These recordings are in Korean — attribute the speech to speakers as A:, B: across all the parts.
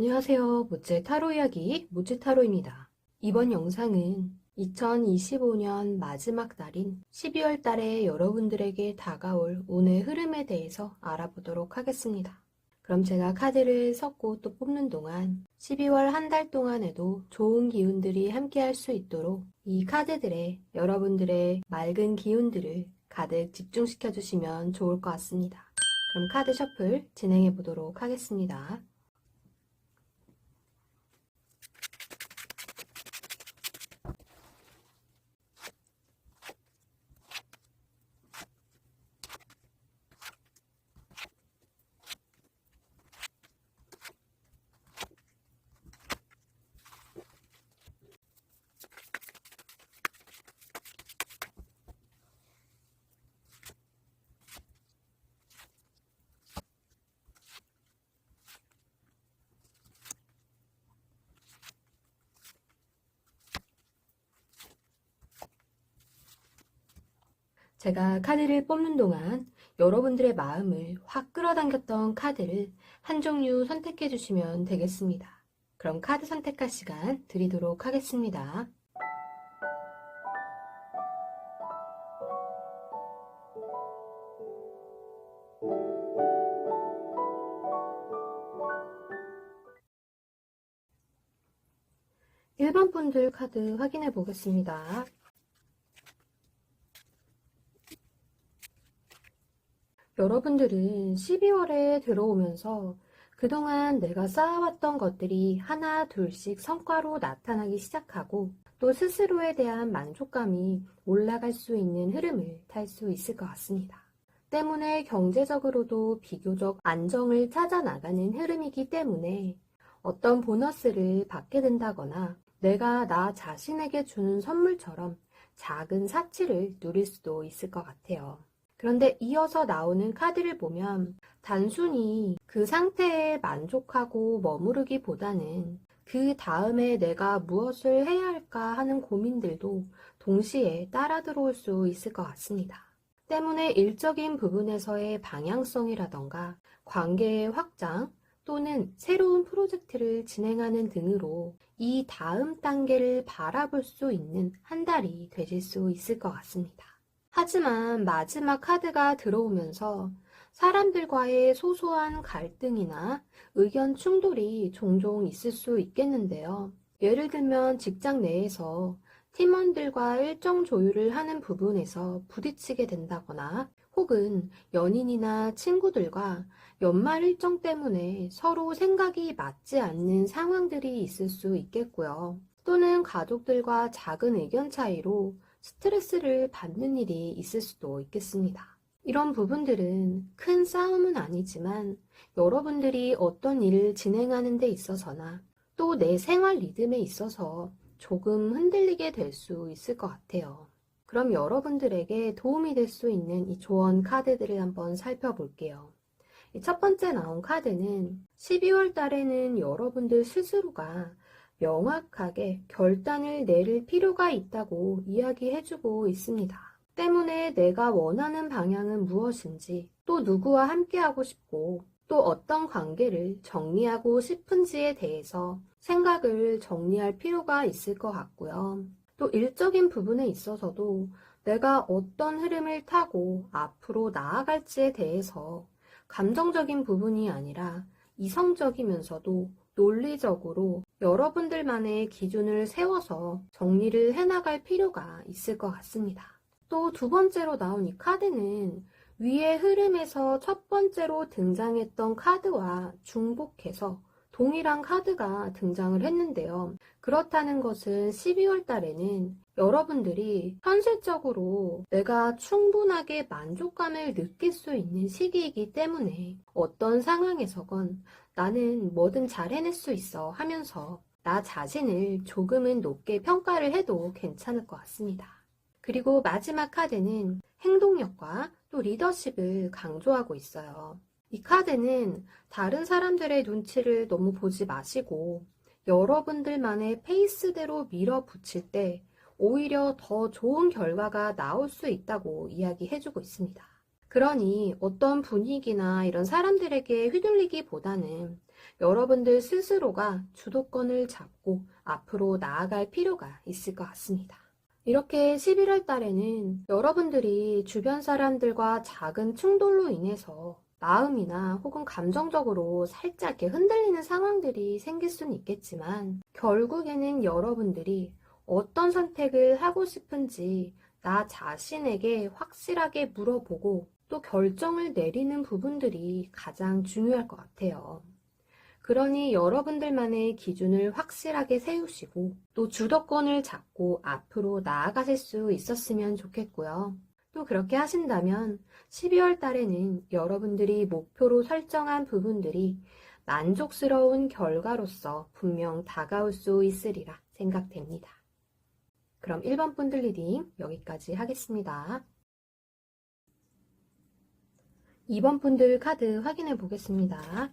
A: 안녕하세요. 모찌 타로 이야기 모찌 타로입니다. 이번 영상은 2025년 마지막 날인 12월 달에 여러분들에게 다가올 운의 흐름에 대해서 알아보도록 하겠습니다. 그럼 제가 카드를 섞고 또 뽑는 동안 12월 한 달 동안에도 좋은 기운들이 함께할 수 있도록 이 카드들에 여러분들의 맑은 기운들을 가득 집중시켜 주시면 좋을 것 같습니다. 그럼 카드 셔플 진행해 보도록 하겠습니다. 제가 카드를 뽑는 동안 여러분들의 마음을 확 끌어당겼던 카드를 한 종류 선택해 주시면 되겠습니다. 그럼 카드 선택할 시간 드리도록 하겠습니다. (1번) 분들 카드 확인해 보겠습니다. 여러분들은 12월에 들어오면서 그동안 내가 쌓아왔던 것들이 하나 둘씩 성과로 나타나기 시작하고 또 스스로에 대한 만족감이 올라갈 수 있는 흐름을 탈 수 있을 것 같습니다. 때문에 경제적으로도 비교적 안정을 찾아 나가는 흐름이기 때문에 어떤 보너스를 받게 된다거나 내가 나 자신에게 주는 선물처럼 작은 사치를 누릴 수도 있을 것 같아요. 그런데 이어서 나오는 카드를 보면 단순히 그 상태에 만족하고 머무르기보다는 그 다음에 내가 무엇을 해야 할까 하는 고민들도 동시에 따라 들어올 수 있을 것 같습니다. 때문에 일적인 부분에서의 방향성이라던가 관계의 확장 또는 새로운 프로젝트를 진행하는 등으로 이 다음 단계를 바라볼 수 있는 한 달이 되실 수 있을 것 같습니다. 하지만 마지막 카드가 들어오면서 사람들과의 소소한 갈등이나 의견 충돌이 종종 있을 수 있겠는데요. 예를 들면 직장 내에서 팀원들과 일정 조율을 하는 부분에서 부딪히게 된다거나 혹은 연인이나 친구들과 연말 일정 때문에 서로 생각이 맞지 않는 상황들이 있을 수 있겠고요. 또는 가족들과 작은 의견 차이로 스트레스를 받는 일이 있을 수도 있겠습니다. 이런 부분들은 큰 싸움은 아니지만 여러분들이 어떤 일을 진행하는 데 있어서나 또 내 생활 리듬에 있어서 조금 흔들리게 될 수 있을 것 같아요. 그럼 여러분들에게 도움이 될 수 있는 이 조언 카드들을 한번 살펴볼게요. 첫 번째 나온 카드는 12월 달에는 여러분들 스스로가 명확하게 결단을 내릴 필요가 있다고 이야기해주고 있습니다. 때문에 내가 원하는 방향은 무엇인지, 또 누구와 함께하고 싶고, 또 어떤 관계를 정리하고 싶은지에 대해서 생각을 정리할 필요가 있을 것 같고요. 또 일적인 부분에 있어서도 내가 어떤 흐름을 타고 앞으로 나아갈지에 대해서 감정적인 부분이 아니라 이성적이면서도 논리적으로 여러분들만의 기준을 세워서 정리를 해나갈 필요가 있을 것 같습니다. 또 두 번째로 나온 이 카드는 위의 흐름에서 첫 번째로 등장했던 카드와 중복해서 동일한 카드가 등장을 했는데요. 그렇다는 것은 12월 달에는 여러분들이 현실적으로 내가 충분하게 만족감을 느낄 수 있는 시기이기 때문에 어떤 상황에서건 나는 뭐든 잘 해낼 수 있어 하면서 나 자신을 조금은 높게 평가를 해도 괜찮을 것 같습니다. 그리고 마지막 카드는 행동력과 또 리더십을 강조하고 있어요. 이 카드는 다른 사람들의 눈치를 너무 보지 마시고 여러분들만의 페이스대로 밀어붙일 때 오히려 더 좋은 결과가 나올 수 있다고 이야기해주고 있습니다. 그러니 어떤 분위기나 이런 사람들에게 휘둘리기보다는 여러분들 스스로가 주도권을 잡고 앞으로 나아갈 필요가 있을 것 같습니다. 이렇게 11월 달에는 여러분들이 주변 사람들과 작은 충돌로 인해서 마음이나 혹은 감정적으로 살짝 이렇게 흔들리는 상황들이 생길 수는 있겠지만 결국에는 여러분들이 어떤 선택을 하고 싶은지 나 자신에게 확실하게 물어보고 또 결정을 내리는 부분들이 가장 중요할 것 같아요. 그러니 여러분들만의 기준을 확실하게 세우시고 또 주도권을 잡고 앞으로 나아가실 수 있었으면 좋겠고요. 또 그렇게 하신다면 12월 달에는 여러분들이 목표로 설정한 부분들이 만족스러운 결과로서 분명 다가올 수 있으리라 생각됩니다. 그럼 1번 분들 리딩 여기까지 하겠습니다. 2번 분들 카드 확인해 보겠습니다.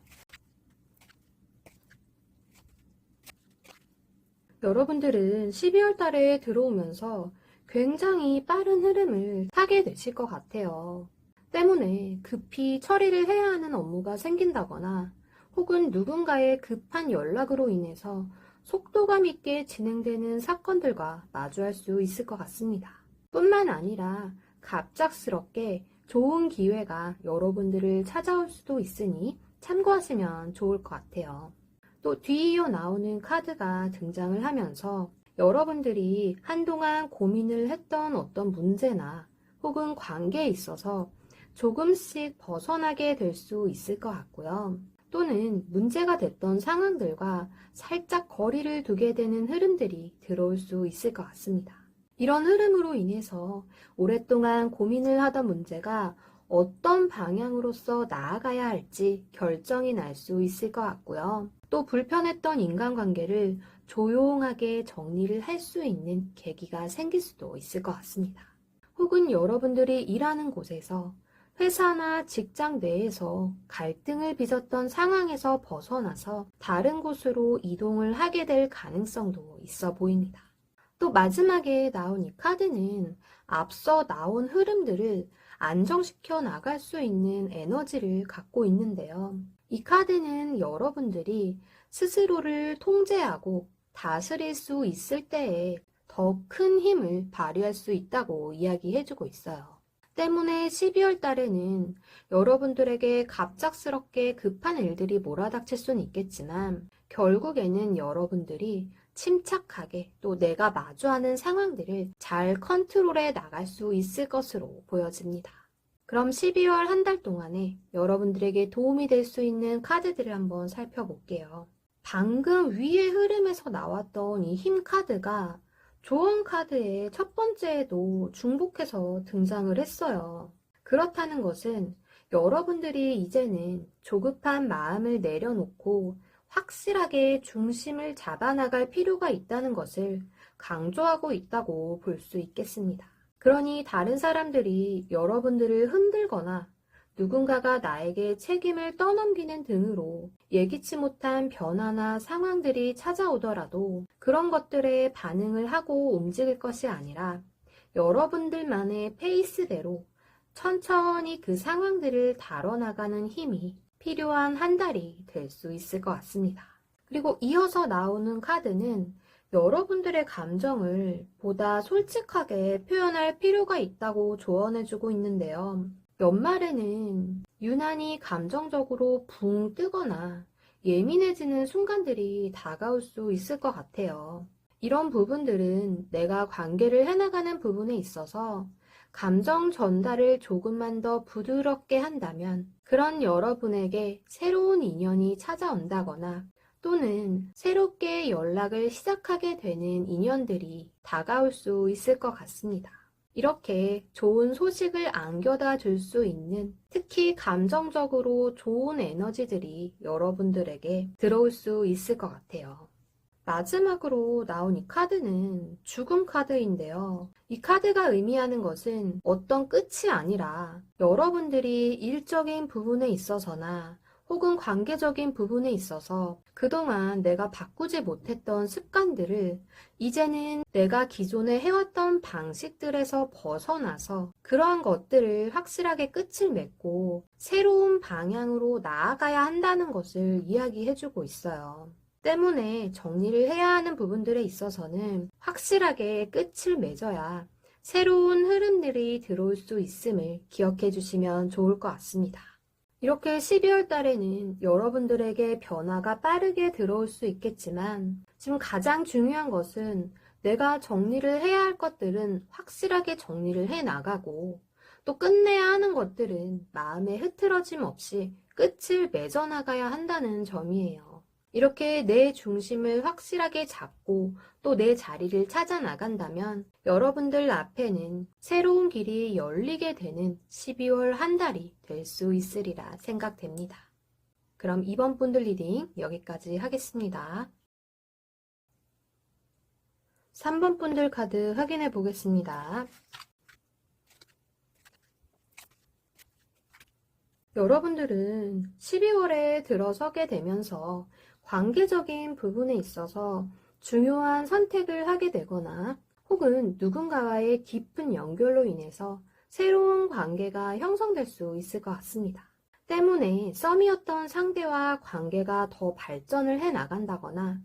A: 여러분들은 12월 달에 들어오면서 굉장히 빠른 흐름을 타게 되실 것 같아요. 때문에 급히 처리를 해야 하는 업무가 생긴다거나 혹은 누군가의 급한 연락으로 인해서 속도감 있게 진행되는 사건들과 마주할 수 있을 것 같습니다. 뿐만 아니라 갑작스럽게 좋은 기회가 여러분들을 찾아올 수도 있으니 참고하시면 좋을 것 같아요. 또 뒤이어 나오는 카드가 등장을 하면서 여러분들이 한동안 고민을 했던 어떤 문제나 혹은 관계에 있어서 조금씩 벗어나게 될 수 있을 것 같고요. 또는 문제가 됐던 상황들과 살짝 거리를 두게 되는 흐름들이 들어올 수 있을 것 같습니다. 이런 흐름으로 인해서 오랫동안 고민을 하던 문제가 어떤 방향으로서 나아가야 할지 결정이 날 수 있을 것 같고요. 또 불편했던 인간관계를 조용하게 정리를 할 수 있는 계기가 생길 수도 있을 것 같습니다. 혹은 여러분들이 일하는 곳에서 회사나 직장 내에서 갈등을 빚었던 상황에서 벗어나서 다른 곳으로 이동을 하게 될 가능성도 있어 보입니다. 또 마지막에 나온 이 카드는 앞서 나온 흐름들을 안정시켜 나갈 수 있는 에너지를 갖고 있는데요. 이 카드는 여러분들이 스스로를 통제하고 다스릴 수 있을 때에 더 큰 힘을 발휘할 수 있다고 이야기해주고 있어요. 때문에 12월 달에는 여러분들에게 갑작스럽게 급한 일들이 몰아닥칠 수는 있겠지만 결국에는 여러분들이 침착하게 또 내가 마주하는 상황들을 잘 컨트롤해 나갈 수 있을 것으로 보여집니다. 그럼 12월 한 달 동안에 여러분들에게 도움이 될 수 있는 카드들을 한번 살펴볼게요. 방금 위의 흐름에서 나왔던 이 힘 카드가 조언 카드의 첫 번째에도 중복해서 등장을 했어요. 그렇다는 것은 여러분들이 이제는 조급한 마음을 내려놓고 확실하게 중심을 잡아나갈 필요가 있다는 것을 강조하고 있다고 볼 수 있겠습니다. 그러니 다른 사람들이 여러분들을 흔들거나 누군가가 나에게 책임을 떠넘기는 등으로 예기치 못한 변화나 상황들이 찾아오더라도 그런 것들에 반응을 하고 움직일 것이 아니라 여러분들만의 페이스대로 천천히 그 상황들을 다뤄나가는 힘이 필요한 한 달이 될 수 있을 것 같습니다. 그리고 이어서 나오는 카드는 여러분들의 감정을 보다 솔직하게 표현할 필요가 있다고 조언해주고 있는데요. 연말에는 유난히 감정적으로 붕 뜨거나 예민해지는 순간들이 다가올 수 있을 것 같아요. 이런 부분들은 내가 관계를 해나가는 부분에 있어서 감정 전달을 조금만 더 부드럽게 한다면 그런 여러분에게 새로운 인연이 찾아온다거나 또는 새롭게 연락을 시작하게 되는 인연들이 다가올 수 있을 것 같습니다. 이렇게 좋은 소식을 안겨다 줄 수 있는 특히 감정적으로 좋은 에너지들이 여러분들에게 들어올 수 있을 것 같아요. 마지막으로 나온 이 카드는 죽음 카드인데요. 이 카드가 의미하는 것은 어떤 끝이 아니라 여러분들이 일적인 부분에 있어서나 혹은 관계적인 부분에 있어서 그동안 내가 바꾸지 못했던 습관들을 이제는 내가 기존에 해왔던 방식들에서 벗어나서 그러한 것들을 확실하게 끝을 맺고 새로운 방향으로 나아가야 한다는 것을 이야기해주고 있어요. 때문에 정리를 해야 하는 부분들에 있어서는 확실하게 끝을 맺어야 새로운 흐름들이 들어올 수 있음을 기억해 주시면 좋을 것 같습니다. 이렇게 12월 달에는 여러분들에게 변화가 빠르게 들어올 수 있겠지만 지금 가장 중요한 것은 내가 정리를 해야 할 것들은 확실하게 정리를 해 나가고 또 끝내야 하는 것들은 마음에 흐트러짐 없이 끝을 맺어 나가야 한다는 점이에요. 이렇게 내 중심을 확실하게 잡고 또 내 자리를 찾아 나간다면 여러분들 앞에는 새로운 길이 열리게 되는 12월 한 달이 될 수 있으리라 생각됩니다. 그럼 이번 분들 리딩 여기까지 하겠습니다. 3번 분들 카드 확인해 보겠습니다. 여러분들은 12월에 들어서게 되면서 관계적인 부분에 있어서 중요한 선택을 하게 되거나 혹은 누군가와의 깊은 연결로 인해서 새로운 관계가 형성될 수 있을 것 같습니다. 때문에 썸이었던 상대와 관계가 더 발전을 해 나간다거나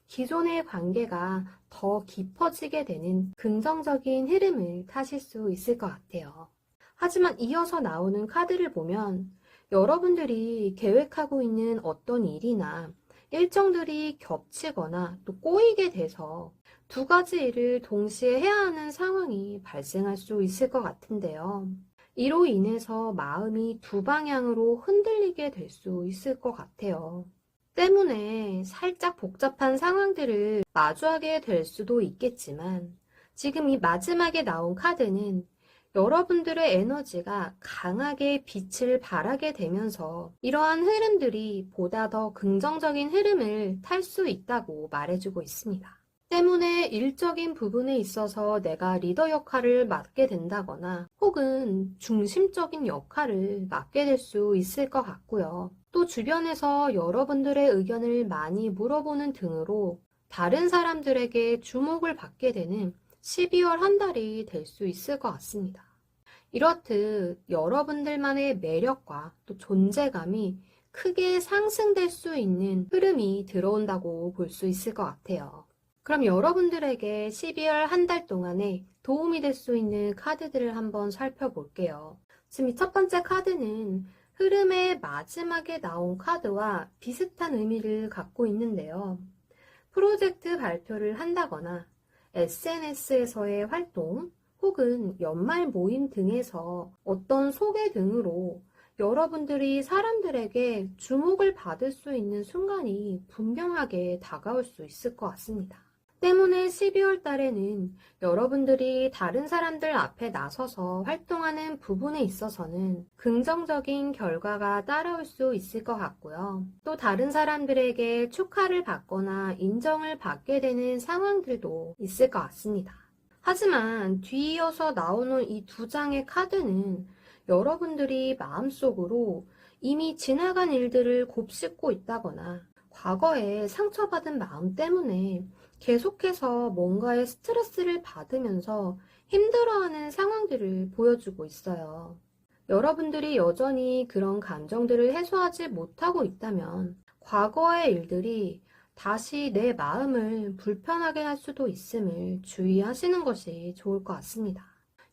A: 기존의 관계가 더 깊어지게 되는 긍정적인 흐름을 타실 수 있을 것 같아요. 하지만 이어서 나오는 카드를 보면 여러분들이 계획하고 있는 어떤 일이나 일정들이 겹치거나 또 꼬이게 돼서 두 가지 일을 동시에 해야 하는 상황이 발생할 수 있을 것 같은데요. 이로 인해서 마음이 두 방향으로 흔들리게 될 수 있을 것 같아요. 때문에 살짝 복잡한 상황들을 마주하게 될 수도 있겠지만 지금 이 마지막에 나온 카드는 여러분들의 에너지가 강하게 빛을 발하게 되면서 이러한 흐름들이 보다 더 긍정적인 흐름을 탈 수 있다고 말해주고 있습니다. 때문에 일적인 부분에 있어서 내가 리더 역할을 맡게 된다거나 혹은 중심적인 역할을 맡게 될 수 있을 것 같고요. 또 주변에서 여러분들의 의견을 많이 물어보는 등으로 다른 사람들에게 주목을 받게 되는 12월 한 달이 될 수 있을 것 같습니다. 이렇듯 여러분들만의 매력과 또 존재감이 크게 상승될 수 있는 흐름이 들어온다고 볼 수 있을 것 같아요. 그럼 여러분들에게 12월 한 달 동안에 도움이 될 수 있는 카드들을 한번 살펴볼게요. 지금 이 첫 번째 카드는 흐름의 마지막에 나온 카드와 비슷한 의미를 갖고 있는데요. 프로젝트 발표를 한다거나 SNS에서의 활동 혹은 연말 모임 등에서 어떤 소개 등으로 여러분들이 사람들에게 주목을 받을 수 있는 순간이 분명하게 다가올 수 있을 것 같습니다. 때문에 12월 달에는 여러분들이 다른 사람들 앞에 나서서 활동하는 부분에 있어서는 긍정적인 결과가 따라올 수 있을 것 같고요. 또 다른 사람들에게 축하를 받거나 인정을 받게 되는 상황들도 있을 것 같습니다. 하지만 뒤이어서 나오는 이 두 장의 카드는 여러분들이 마음속으로 이미 지나간 일들을 곱씹고 있다거나 과거에 상처받은 마음 때문에 계속해서 뭔가의 스트레스를 받으면서 힘들어하는 상황들을 보여주고 있어요. 여러분들이 여전히 그런 감정들을 해소하지 못하고 있다면 과거의 일들이 다시 내 마음을 불편하게 할 수도 있음을 주의하시는 것이 좋을 것 같습니다.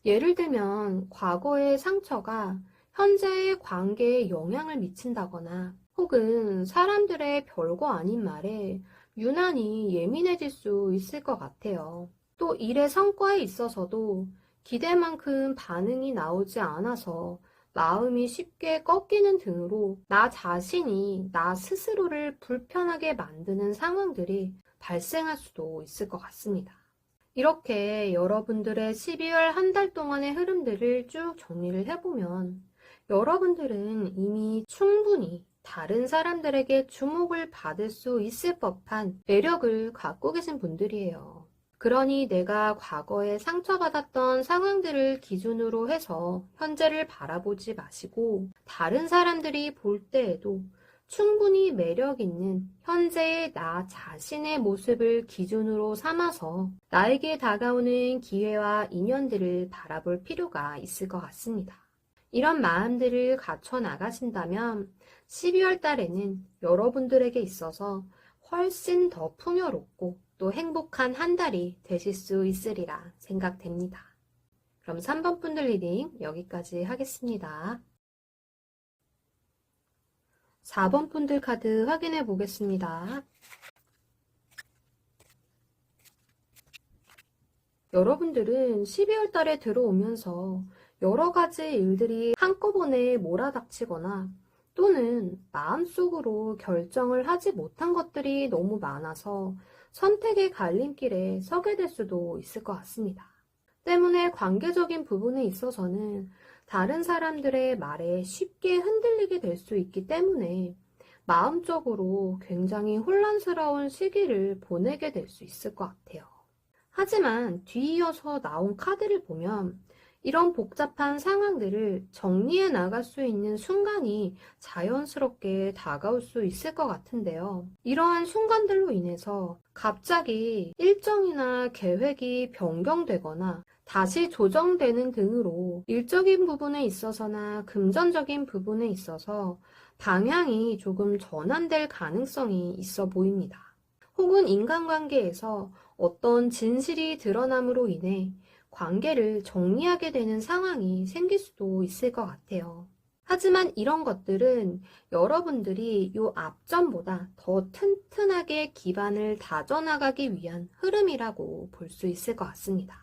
A: 예를 들면 과거의 상처가 현재의 관계에 영향을 미친다거나 혹은 사람들의 별거 아닌 말에 유난히 예민해질 수 있을 것 같아요. 또 일의 성과에 있어서도 기대만큼 반응이 나오지 않아서 마음이 쉽게 꺾이는 등으로 나 자신이 나 스스로를 불편하게 만드는 상황들이 발생할 수도 있을 것 같습니다. 이렇게 여러분들의 12월 한 달 동안의 흐름들을 쭉 정리를 해보면 여러분들은 이미 충분히 다른 사람들에게 주목을 받을 수 있을 법한 매력을 갖고 계신 분들이에요. 그러니 내가 과거에 상처받았던 상황들을 기준으로 해서 현재를 바라보지 마시고 다른 사람들이 볼 때에도 충분히 매력 있는 현재의 나 자신의 모습을 기준으로 삼아서 나에게 다가오는 기회와 인연들을 바라볼 필요가 있을 것 같습니다. 이런 마음들을 갖춰 나가신다면 12월 달에는 여러분들에게 있어서 훨씬 더 풍요롭고 또 행복한 한 달이 되실 수 있으리라 생각됩니다. 그럼 3번 분들 리딩 여기까지 하겠습니다. 4번 분들 카드 확인해 보겠습니다. 여러분들은 12월 달에 들어오면서 여러 가지 일들이 한꺼번에 몰아닥치거나 또는 마음속으로 결정을 하지 못한 것들이 너무 많아서 선택의 갈림길에 서게 될 수도 있을 것 같습니다. 때문에 관계적인 부분에 있어서는 다른 사람들의 말에 쉽게 흔들리게 될 수 있기 때문에 마음적으로 굉장히 혼란스러운 시기를 보내게 될 수 있을 것 같아요. 하지만 뒤이어서 나온 카드를 보면 이런 복잡한 상황들을 정리해 나갈 수 있는 순간이 자연스럽게 다가올 수 있을 것 같은데요. 이러한 순간들로 인해서 갑자기 일정이나 계획이 변경되거나 다시 조정되는 등으로 일적인 부분에 있어서나 금전적인 부분에 있어서 방향이 조금 전환될 가능성이 있어 보입니다. 혹은 인간관계에서 어떤 진실이 드러남으로 인해 관계를 정리하게 되는 상황이 생길 수도 있을 것 같아요. 하지만 이런 것들은 여러분들이 요 앞전보다 더 튼튼하게 기반을 다져나가기 위한 흐름이라고 볼 수 있을 것 같습니다.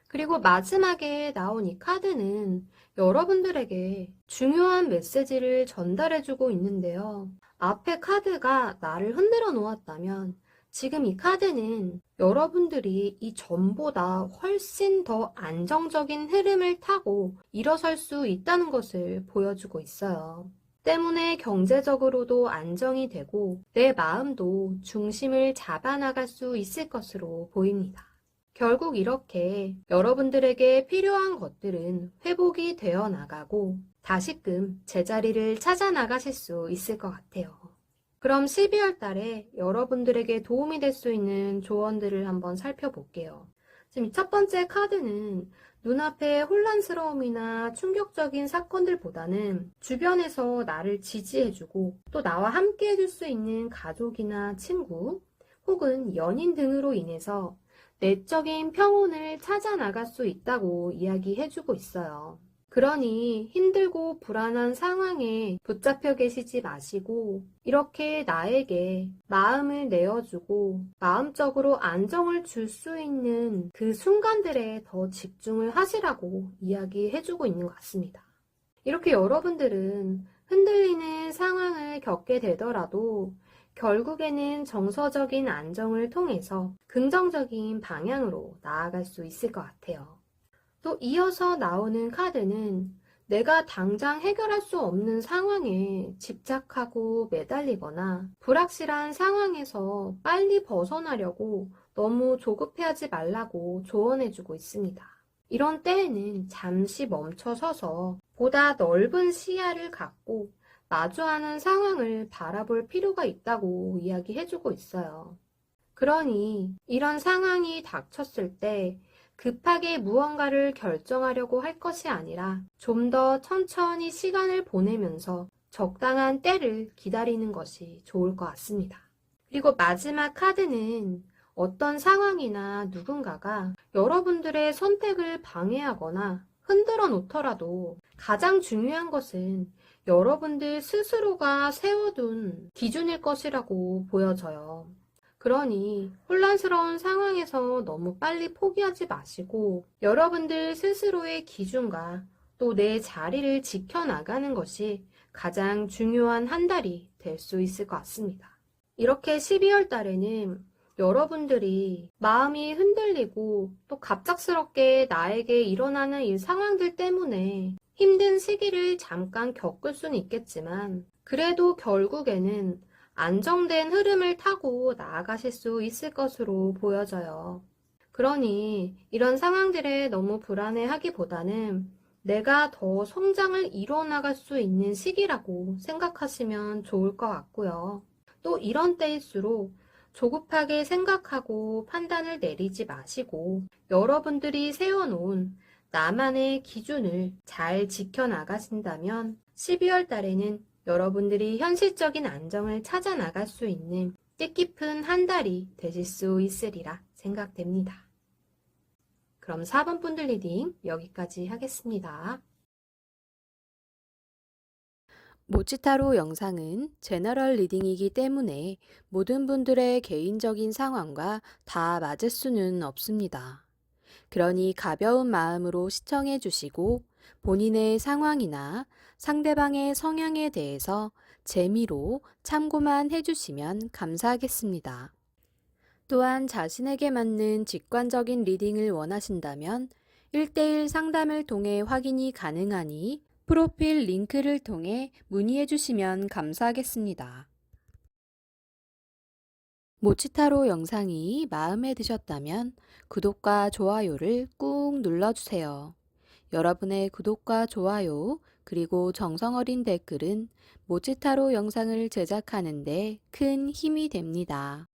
A: 그리고 마지막에 나온 이 카드는 여러분들에게 중요한 메시지를 전달해주고 있는데요. 앞에 카드가 나를 흔들어 놓았다면 지금 이 카드는 여러분들이 이 전보다 훨씬 더 안정적인 흐름을 타고 일어설 수 있다는 것을 보여주고 있어요. 때문에 경제적으로도 안정이 되고 내 마음도 중심을 잡아나갈 수 있을 것으로 보입니다. 결국 이렇게 여러분들에게 필요한 것들은 회복이 되어 나가고 다시금 제자리를 찾아 나가실 수 있을 것 같아요. 그럼 12월 달에 여러분들에게 도움이 될 수 있는 조언들을 한번 살펴볼게요. 지금 첫 번째 카드는 눈앞의 혼란스러움이나 충격적인 사건들보다는 주변에서 나를 지지해주고 또 나와 함께 해줄 수 있는 가족이나 친구 혹은 연인 등으로 인해서 내적인 평온을 찾아 나갈 수 있다고 이야기해주고 있어요. 그러니 힘들고 불안한 상황에 붙잡혀 계시지 마시고 이렇게 나에게 마음을 내어주고 마음적으로 안정을 줄 수 있는 그 순간들에 더 집중을 하시라고 이야기해주고 있는 것 같습니다. 이렇게 여러분들은 흔들리는 상황을 겪게 되더라도 결국에는 정서적인 안정을 통해서 긍정적인 방향으로 나아갈 수 있을 것 같아요. 또 이어서 나오는 카드는 내가 당장 해결할 수 없는 상황에 집착하고 매달리거나 불확실한 상황에서 빨리 벗어나려고 너무 조급해하지 말라고 조언해주고 있습니다. 이런 때에는 잠시 멈춰서서 보다 넓은 시야를 갖고 마주하는 상황을 바라볼 필요가 있다고 이야기해주고 있어요. 그러니 이런 상황이 닥쳤을 때 급하게 무언가를 결정하려고 할 것이 아니라 좀 더 천천히 시간을 보내면서 적당한 때를 기다리는 것이 좋을 것 같습니다. 그리고 마지막 카드는 어떤 상황이나 누군가가 여러분들의 선택을 방해하거나 흔들어 놓더라도 가장 중요한 것은 여러분들 스스로가 세워둔 기준일 것이라고 보여져요. 그러니 혼란스러운 상황에서 너무 빨리 포기하지 마시고 여러분들 스스로의 기준과 또 내 자리를 지켜나가는 것이 가장 중요한 한 달이 될 수 있을 것 같습니다. 이렇게 12월 달에는 여러분들이 마음이 흔들리고 또 갑작스럽게 나에게 일어나는 이 상황들 때문에 힘든 시기를 잠깐 겪을 수는 있겠지만 그래도 결국에는 안정된 흐름을 타고 나아가실 수 있을 것으로 보여져요. 그러니 이런 상황들에 너무 불안해하기보다는 내가 더 성장을 이뤄나갈 수 있는 시기라고 생각하시면 좋을 것 같고요. 또 이런 때일수록 조급하게 생각하고 판단을 내리지 마시고 여러분들이 세워놓은 나만의 기준을 잘 지켜나가신다면 12월 달에는 여러분들이 현실적인 안정을 찾아 나갈 수 있는 뜻깊은 한 달이 되실 수 있으리라 생각됩니다. 그럼 4번 분들 리딩 여기까지 하겠습니다. 모치타로 영상은 제너럴 리딩이기 때문에 모든 분들의 개인적인 상황과 다 맞을 수는 없습니다. 그러니 가벼운 마음으로 시청해 주시고 본인의 상황이나 상대방의 성향에 대해서 재미로 참고만 해주시면 감사하겠습니다. 또한 자신에게 맞는 직관적인 리딩을 원하신다면 1대1 상담을 통해 확인이 가능하니 프로필 링크를 통해 문의해 주시면 감사하겠습니다. 모치타로 영상이 마음에 드셨다면 구독과 좋아요를 꾹 눌러주세요. 여러분의 구독과 좋아요 그리고 정성어린 댓글은 모치타로 영상을 제작하는 데 큰 힘이 됩니다.